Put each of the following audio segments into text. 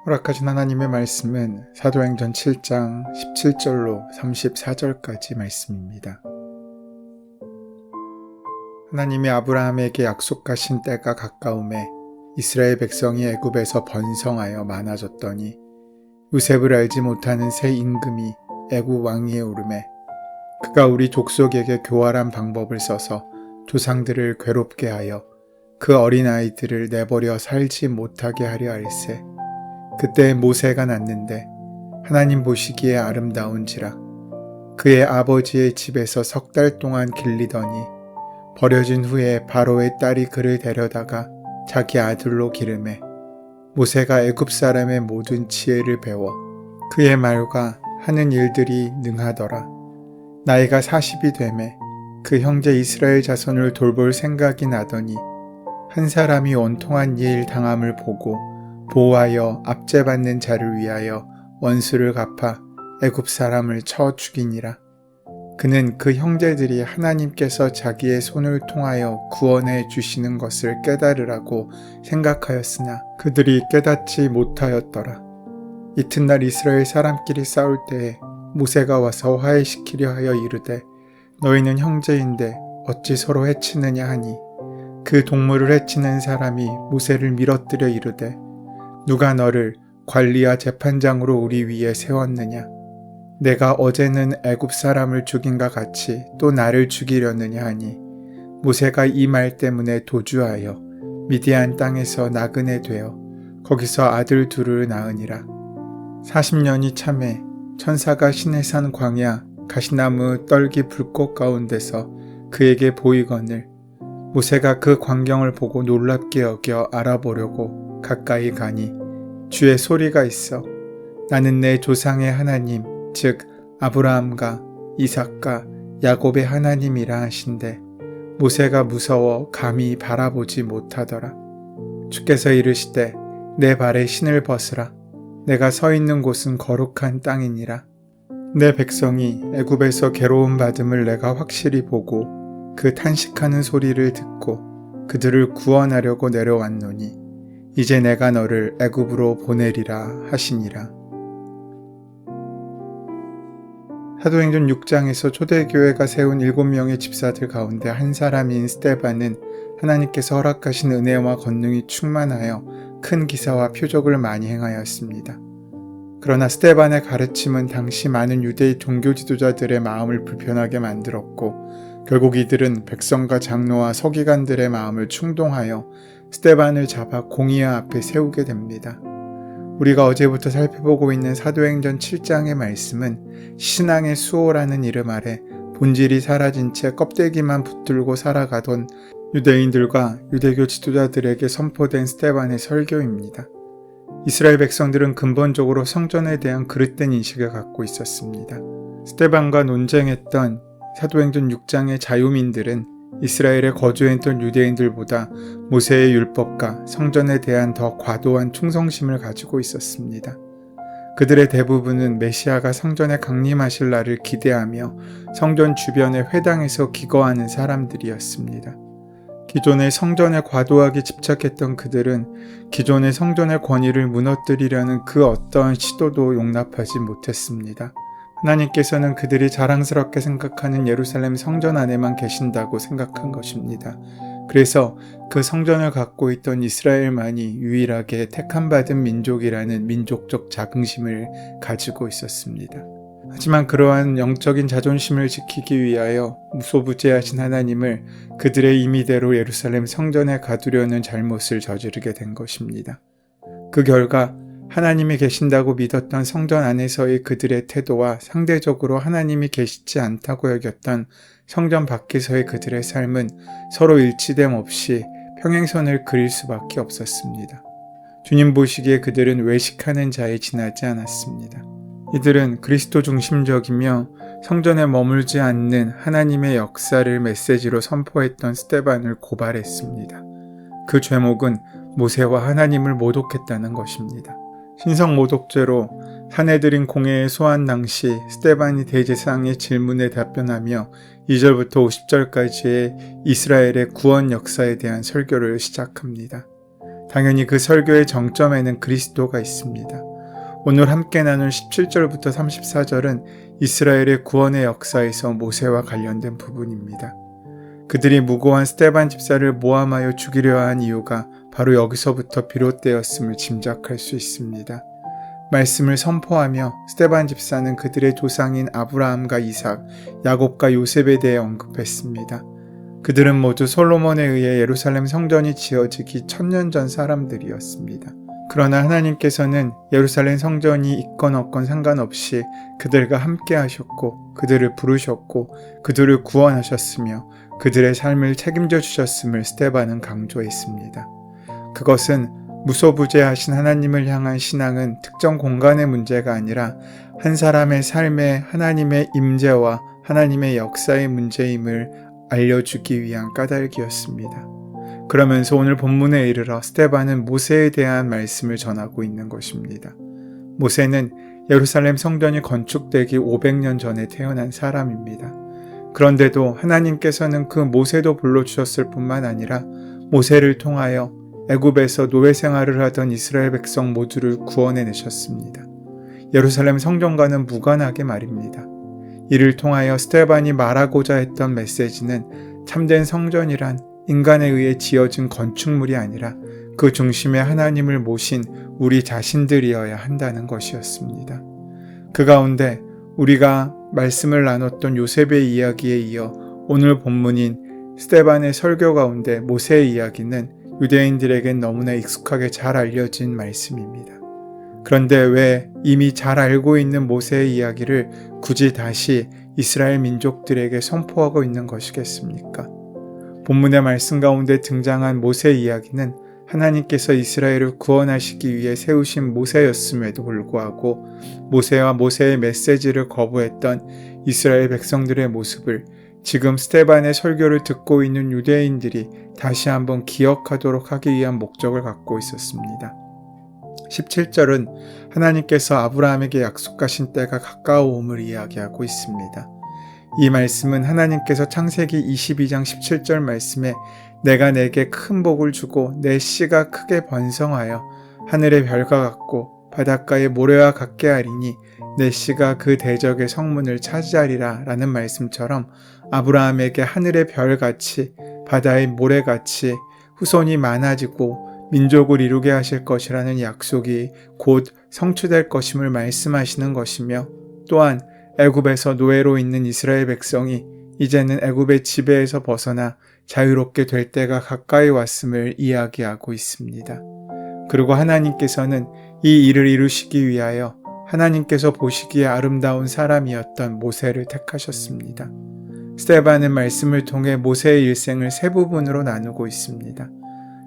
허락하신 하나님의 말씀은 사도행전 7장 17절로 34절까지 말씀입니다. 하나님이 아브라함에게 약속하신 때가 가까움에 이스라엘 백성이 애굽에서 번성하여 많아졌더니 요셉을 알지 못하는 새 임금이 애굽 왕위에 오르매 그가 우리 족속에게 교활한 방법을 써서 조상들을 괴롭게 하여 그 어린아이들을 내버려 살지 못하게 하려 할세. 그때 모세가 낳는데 하나님 보시기에 아름다운지라. 그의 아버지의 집에서 3달 동안 길리더니 버려진 후에 바로의 딸이 그를 데려다가 자기 아들로 기르매 모세가 애굽 사람의 모든 지혜를 배워 그의 말과 하는 일들이 능하더라. 나이가 40이 되매 그 형제 이스라엘 자손을 돌볼 생각이 나더니 한 사람이 원통한 일 당함을 보고 보호하여 압제받는 자를 위하여 원수를 갚아 애굽 사람을 쳐 죽이니라. 그는 그 형제들이 하나님께서 자기의 손을 통하여 구원해 주시는 것을 깨달으라고 생각하였으나 그들이 깨닫지 못하였더라. 이튿날 이스라엘 사람끼리 싸울 때에 모세가 와서 화해시키려 하여 이르되 너희는 형제인데 어찌 서로 해치느냐 하니 그 동물을 해치는 사람이 모세를 밀어뜨려 이르되 누가 너를 관리와 재판장으로 우리 위에 세웠느냐? 내가 어제는 애굽 사람을 죽인과 같이 또 나를 죽이려느냐 하니 모세가 이 말 때문에 도주하여 미디안 땅에서 나그네 되어 거기서 아들 둘을 낳으니라. 40년이 참에 천사가 시내산 광야 가시나무 떨기 불꽃 가운데서 그에게 보이거늘 모세가 그 광경을 보고 놀랍게 여겨 알아보려고 가까이 가니 주의 소리가 있어 나는 내 조상의 하나님 즉 아브라함과 이삭과 야곱의 하나님이라 하신대 모세가 무서워 감히 바라보지 못하더라. 주께서 이르시되 내 발에 신을 벗으라. 내가 서 있는 곳은 거룩한 땅이니라. 내 백성이 애굽에서 괴로움 받음을 내가 확실히 보고 그 탄식하는 소리를 듣고 그들을 구원하려고 내려왔노니 이제 내가 너를 애굽으로 보내리라 하시니라. 사도행전 6장에서 초대교회가 세운 7명의 집사들 가운데 한 사람인 스데반은 하나님께서 허락하신 은혜와 권능이 충만하여 큰 기사와 표적을 많이 행하였습니다. 그러나 스데반의 가르침은 당시 많은 유대 종교 지도자들의 마음을 불편하게 만들었고 결국 이들은 백성과 장로와 서기관들의 마음을 충동하여 스데반을 잡아 공의와 앞에 세우게 됩니다. 우리가 어제부터 살펴보고 있는 사도행전 7장의 말씀은 신앙의 수호라는 이름 아래 본질이 사라진 채 껍데기만 붙들고 살아가던 유대인들과 유대교 지도자들에게 선포된 스데반의 설교입니다. 이스라엘 백성들은 근본적으로 성전에 대한 그릇된 인식을 갖고 있었습니다. 스데반과 논쟁했던 사도행전 6장의 자유민들은 이스라엘에 거주했던 유대인들보다 모세의 율법과 성전에 대한 더 과도한 충성심을 가지고 있었습니다. 그들의 대부분은 메시아가 성전에 강림하실 날을 기대하며 성전 주변의 회당에서 기거하는 사람들이었습니다. 기존의 성전에 과도하게 집착했던 그들은 기존의 성전의 권위를 무너뜨리려는 그 어떠한 시도도 용납하지 못했습니다. 하나님께서는 그들이 자랑스럽게 생각하는 예루살렘 성전 안에만 계신다고 생각한 것입니다. 그래서 그 성전을 갖고 있던 이스라엘만이 유일하게 택함받은 민족이라는 민족적 자긍심을 가지고 있었습니다. 하지만 그러한 영적인 자존심을 지키기 위하여 무소부재하신 하나님을 그들의 임의대로 예루살렘 성전에 가두려는 잘못을 저지르게 된 것입니다. 그 결과 하나님이 계신다고 믿었던 성전 안에서의 그들의 태도와 상대적으로 하나님이 계시지 않다고 여겼던 성전 밖에서의 그들의 삶은 서로 일치됨 없이 평행선을 그릴 수밖에 없었습니다. 주님 보시기에 그들은 외식하는 자에 지나지 않았습니다. 이들은 그리스도 중심적이며 성전에 머물지 않는 하나님의 역사를 메시지로 선포했던 스데반을 고발했습니다. 그 죄목은 모세와 하나님을 모독했다는 것입니다. 신성모독죄로 사내들인 공회에 소환 당시 스데반이 대제사장의 질문에 답변하며 2절부터 50절까지의 이스라엘의 구원 역사에 대한 설교를 시작합니다. 당연히 그 설교의 정점에는 그리스도가 있습니다. 오늘 함께 나눌 17절부터 34절은 이스라엘의 구원의 역사에서 모세와 관련된 부분입니다. 그들이 무고한 스데반 집사를 모함하여 죽이려 한 이유가 바로 여기서부터 비롯되었음을 짐작할 수 있습니다. 말씀을 선포하며 스데반 집사는 그들의 조상인 아브라함과 이삭, 야곱과 요셉에 대해 언급했습니다. 그들은 모두 솔로몬에 의해 예루살렘 성전이 지어지기 1000년 전 사람들이었습니다. 그러나 하나님께서는 예루살렘 성전이 있건 없건 상관없이 그들과 함께 하셨고 그들을 부르셨고 그들을 구원하셨으며 그들의 삶을 책임져 주셨음을 스데반은 강조했습니다. 그것은 무소부재하신 하나님을 향한 신앙은 특정 공간의 문제가 아니라 한 사람의 삶에 하나님의 임재와 하나님의 역사의 문제임을 알려주기 위한 까닭이었습니다. 그러면서 오늘 본문에 이르러 스데반은 모세에 대한 말씀을 전하고 있는 것입니다. 모세는 예루살렘 성전이 건축되기 500년 전에 태어난 사람입니다. 그런데도 하나님께서는 그 모세도 불러주셨을 뿐만 아니라 모세를 통하여 애굽에서 노예 생활을 하던 이스라엘 백성 모두를 구원해내셨습니다. 예루살렘 성전과는 무관하게 말입니다. 이를 통하여 스데반이 말하고자 했던 메시지는 참된 성전이란 인간에 의해 지어진 건축물이 아니라 그 중심에 하나님을 모신 우리 자신들이어야 한다는 것이었습니다. 그 가운데 우리가 말씀을 나눴던 요셉의 이야기에 이어 오늘 본문인 스데반의 설교 가운데 모세의 이야기는 유대인들에겐 너무나 익숙하게 잘 알려진 말씀입니다. 그런데 왜 이미 잘 알고 있는 모세의 이야기를 굳이 다시 이스라엘 민족들에게 선포하고 있는 것이겠습니까? 본문의 말씀 가운데 등장한 모세의 이야기는 하나님께서 이스라엘을 구원하시기 위해 세우신 모세였음에도 불구하고 모세와 모세의 메시지를 거부했던 이스라엘 백성들의 모습을 지금 스데반의 설교를 듣고 있는 유대인들이 다시 한번 기억하도록 하기 위한 목적을 갖고 있었습니다. 17절은 하나님께서 아브라함에게 약속하신 때가 가까워옴을 이야기하고 있습니다. 이 말씀은 하나님께서 창세기 22장 17절 말씀에 내가 내게 큰 복을 주고 내 씨가 크게 번성하여 하늘의 별과 같고 바닷가의 모래와 같게 하리니 내 씨가 그 대적의 성문을 차지하리라 라는 말씀처럼 아브라함에게 하늘의 별같이 바다의 모래같이 후손이 많아지고 민족을 이루게 하실 것이라는 약속이 곧 성취될 것임을 말씀하시는 것이며 또한 애굽에서 노예로 있는 이스라엘 백성이 이제는 애굽의 지배에서 벗어나 자유롭게 될 때가 가까이 왔음을 이야기하고 있습니다. 그리고 하나님께서는 이 일을 이루시기 위하여 하나님께서 보시기에 아름다운 사람이었던 모세를 택하셨습니다. 스데반은 말씀을 통해 모세의 일생을 세 부분으로 나누고 있습니다.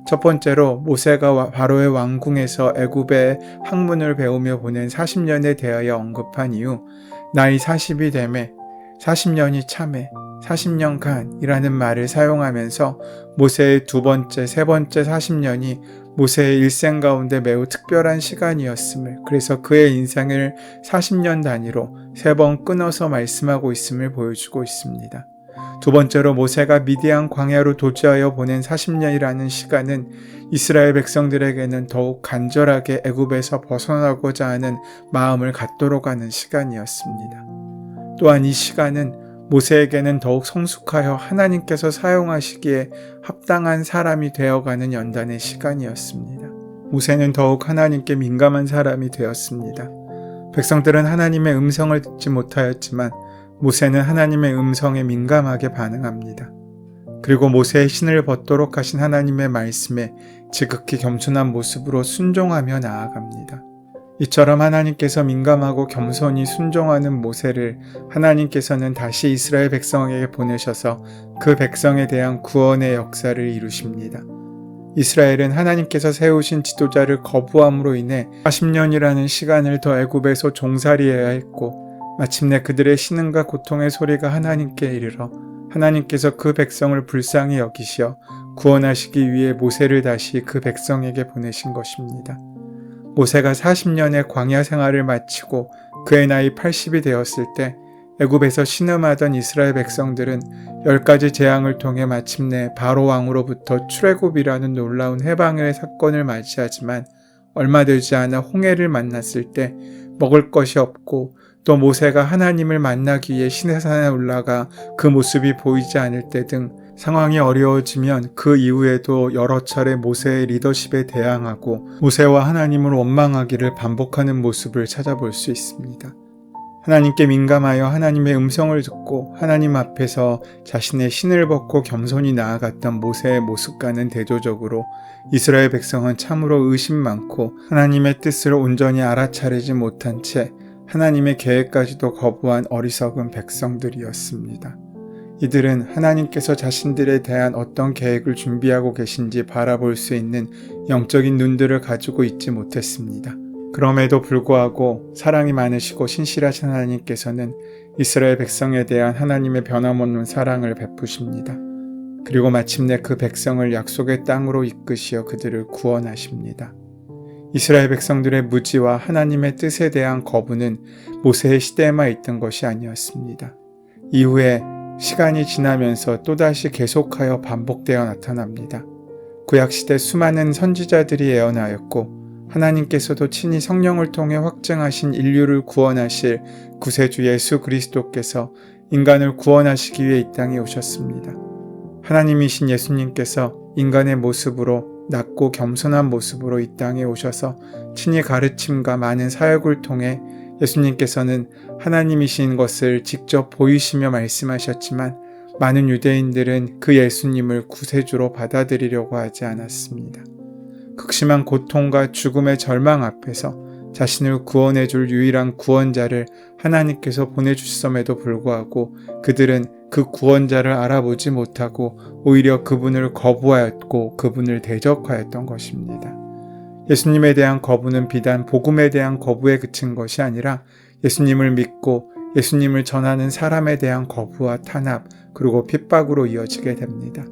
첫 번째로 모세가 바로의 왕궁에서 애굽의 학문을 배우며 보낸 40년에 대하여 언급한 이후 나이 40이 되매 40년이 참에 40년간이라는 말을 사용하면서 모세의 두 번째, 세 번째 40년이 모세의 일생 가운데 매우 특별한 시간이었음을, 그래서 그의 인생을 40년 단위로 세 번 끊어서 말씀하고 있음을 보여주고 있습니다. 두 번째로 모세가 미디안 광야로 도주하여 보낸 40년이라는 시간은 이스라엘 백성들에게는 더욱 간절하게 애굽에서 벗어나고자 하는 마음을 갖도록 하는 시간이었습니다. 또한 이 시간은 모세에게는 더욱 성숙하여 하나님께서 사용하시기에 합당한 사람이 되어가는 연단의 시간이었습니다. 모세는 더욱 하나님께 민감한 사람이 되었습니다. 백성들은 하나님의 음성을 듣지 못하였지만 모세는 하나님의 음성에 민감하게 반응합니다. 그리고 모세의 신을 벗도록 하신 하나님의 말씀에 지극히 겸손한 모습으로 순종하며 나아갑니다. 이처럼 하나님께서 민감하고 겸손히 순종하는 모세를 하나님께서는 다시 이스라엘 백성에게 보내셔서 그 백성에 대한 구원의 역사를 이루십니다. 이스라엘은 하나님께서 세우신 지도자를 거부함으로 인해 40년이라는 시간을 더 애굽에서 종살이해야 했고 마침내 그들의 신음과 고통의 소리가 하나님께 이르러 하나님께서 그 백성을 불쌍히 여기시어 구원하시기 위해 모세를 다시 그 백성에게 보내신 것입니다. 모세가 40년의 광야 생활을 마치고 그의 나이 80이 되었을 때 애굽에서 신음하던 이스라엘 백성들은 10가지 재앙을 통해 마침내 바로 왕으로부터 출애굽이라는 놀라운 해방의 사건을 맞이하지만 얼마 되지 않아 홍해를 만났을 때 먹을 것이 없고 또 모세가 하나님을 만나기 위해 시내산에 올라가 그 모습이 보이지 않을 때 등 상황이 어려워지면 그 이후에도 여러 차례 모세의 리더십에 대항하고 모세와 하나님을 원망하기를 반복하는 모습을 찾아볼 수 있습니다. 하나님께 민감하여 하나님의 음성을 듣고 하나님 앞에서 자신의 신을 벗고 겸손히 나아갔던 모세의 모습과는 대조적으로 이스라엘 백성은 참으로 의심 많고 하나님의 뜻을 온전히 알아차리지 못한 채 하나님의 계획까지도 거부한 어리석은 백성들이었습니다. 이들은 하나님께서 자신들에 대한 어떤 계획을 준비하고 계신지 바라볼 수 있는 영적인 눈들을 가지고 있지 못했습니다. 그럼에도 불구하고 사랑이 많으시고 신실하신 하나님께서는 이스라엘 백성에 대한 하나님의 변함없는 사랑을 베푸십니다. 그리고 마침내 그 백성을 약속의 땅으로 이끄시어 그들을 구원하십니다. 이스라엘 백성들의 무지와 하나님의 뜻에 대한 거부는 모세의 시대에만 있던 것이 아니었습니다. 이후에 시간이 지나면서 또다시 계속하여 반복되어 나타납니다. 구약시대 수많은 선지자들이 예언하였고 하나님께서도 친히 성령을 통해 확증하신 인류를 구원하실 구세주 예수 그리스도께서 인간을 구원하시기 위해 이 땅에 오셨습니다. 하나님이신 예수님께서 인간의 모습으로 낮고 겸손한 모습으로 이 땅에 오셔서 친히 가르침과 많은 사역을 통해 예수님께서는 하나님이신 것을 직접 보이시며 말씀하셨지만 많은 유대인들은 그 예수님을 구세주로 받아들이려고 하지 않았습니다. 극심한 고통과 죽음의 절망 앞에서 자신을 구원해 줄 유일한 구원자를 하나님께서 보내주셨음에도 불구하고 그들은 그 구원자를 알아보지 못하고 오히려 그분을 거부하였고 그분을 대적하였던 것입니다. 예수님에 대한 거부는 비단 복음에 대한 거부에 그친 것이 아니라 예수님을 믿고 예수님을 전하는 사람에 대한 거부와 탄압 그리고 핍박으로 이어지게 됩니다.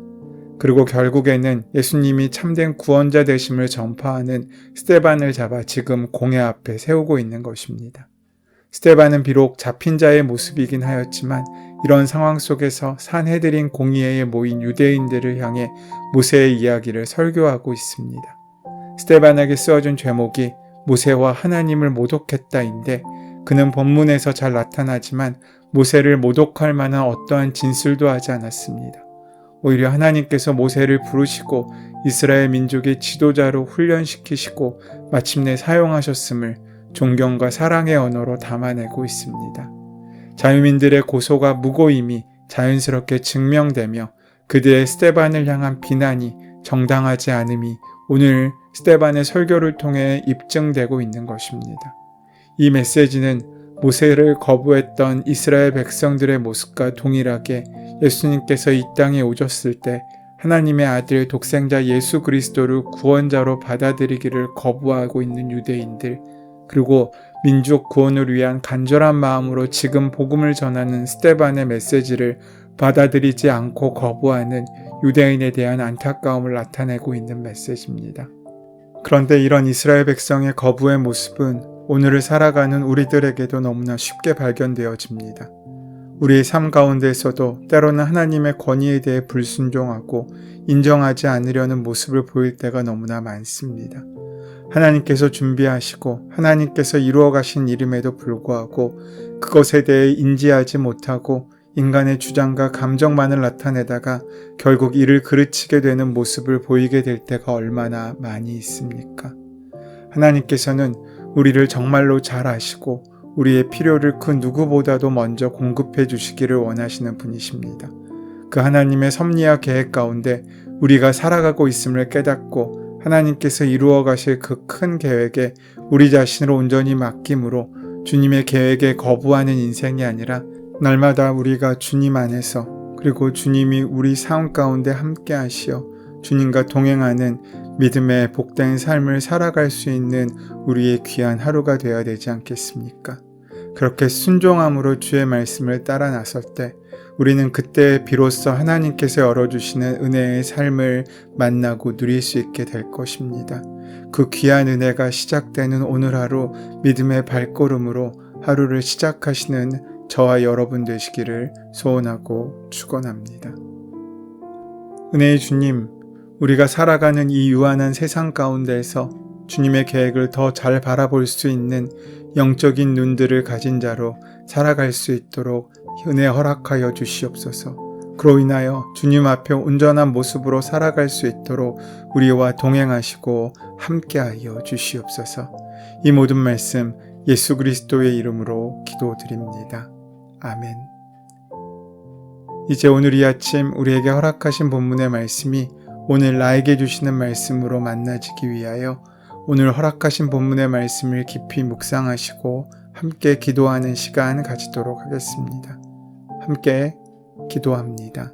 그리고 결국에는 예수님이 참된 구원자 되심을 전파하는 스데반을 잡아 지금 공회 앞에 세우고 있는 것입니다. 스데반은 비록 잡힌 자의 모습이긴 하였지만 이런 상황 속에서 산헤드린 공의회에 모인 유대인들을 향해 모세의 이야기를 설교하고 있습니다. 스데반에게 쓰어준 제목이 모세와 하나님을 모독했다인데 그는 본문에서 잘 나타나지만 모세를 모독할 만한 어떠한 진술도 하지 않았습니다. 오히려 하나님께서 모세를 부르시고 이스라엘 민족의 지도자로 훈련시키시고 마침내 사용하셨음을 존경과 사랑의 언어로 담아내고 있습니다. 자유민들의 고소가 무고임이 자연스럽게 증명되며 그들의 스데반을 향한 비난이 정당하지 않음이 오늘 스데반의 설교를 통해 입증되고 있는 것입니다. 이 메시지는 모세를 거부했던 이스라엘 백성들의 모습과 동일하게 예수님께서 이 땅에 오셨을 때 하나님의 아들 독생자 예수 그리스도를 구원자로 받아들이기를 거부하고 있는 유대인들 그리고 민족 구원을 위한 간절한 마음으로 지금 복음을 전하는 스데반의 메시지를 받아들이지 않고 거부하는 유대인에 대한 안타까움을 나타내고 있는 메시지입니다. 그런데 이런 이스라엘 백성의 거부의 모습은 오늘을 살아가는 우리들에게도 너무나 쉽게 발견되어집니다. 우리의 삶 가운데에서도 때로는 하나님의 권위에 대해 불순종하고 인정하지 않으려는 모습을 보일 때가 너무나 많습니다. 하나님께서 준비하시고 하나님께서 이루어 가신 일임에도 불구하고 그것에 대해 인지하지 못하고 인간의 주장과 감정만을 나타내다가 결국 이를 그르치게 되는 모습을 보이게 될 때가 얼마나 많이 있습니까? 하나님께서는 우리를 정말로 잘 아시고 우리의 필요를 그 누구보다도 먼저 공급해 주시기를 원하시는 분이십니다. 그 하나님의 섭리와 계획 가운데 우리가 살아가고 있음을 깨닫고 하나님께서 이루어 가실 그 큰 계획에 우리 자신을 온전히 맡김으로 주님의 계획에 거부하는 인생이 아니라 날마다 우리가 주님 안에서 그리고 주님이 우리 삶 가운데 함께 하시어 주님과 동행하는 믿음의 복된 삶을 살아갈 수 있는 우리의 귀한 하루가 되어야 되지 않겠습니까? 그렇게 순종함으로 주의 말씀을 따라 나설 때 우리는 그때 비로소 하나님께서 열어주시는 은혜의 삶을 만나고 누릴 수 있게 될 것입니다. 그 귀한 은혜가 시작되는 오늘 하루 믿음의 발걸음으로 하루를 시작하시는 저와 여러분 되시기를 소원하고 축원합니다. 은혜의 주님, 우리가 살아가는 이 유한한 세상 가운데에서 주님의 계획을 더 잘 바라볼 수 있는 영적인 눈들을 가진 자로 살아갈 수 있도록 은혜 허락하여 주시옵소서. 그로 인하여 주님 앞에 온전한 모습으로 살아갈 수 있도록 우리와 동행하시고 함께하여 주시옵소서. 이 모든 말씀 예수 그리스도의 이름으로 기도드립니다. 아멘. 이제 오늘 이 아침 우리에게 허락하신 본문의 말씀이 오늘 나에게 주시는 말씀으로 만나지기 위하여 오늘 허락하신 본문의 말씀을 깊이 묵상하시고 함께 기도하는 시간 가지도록 하겠습니다. 함께 기도합니다.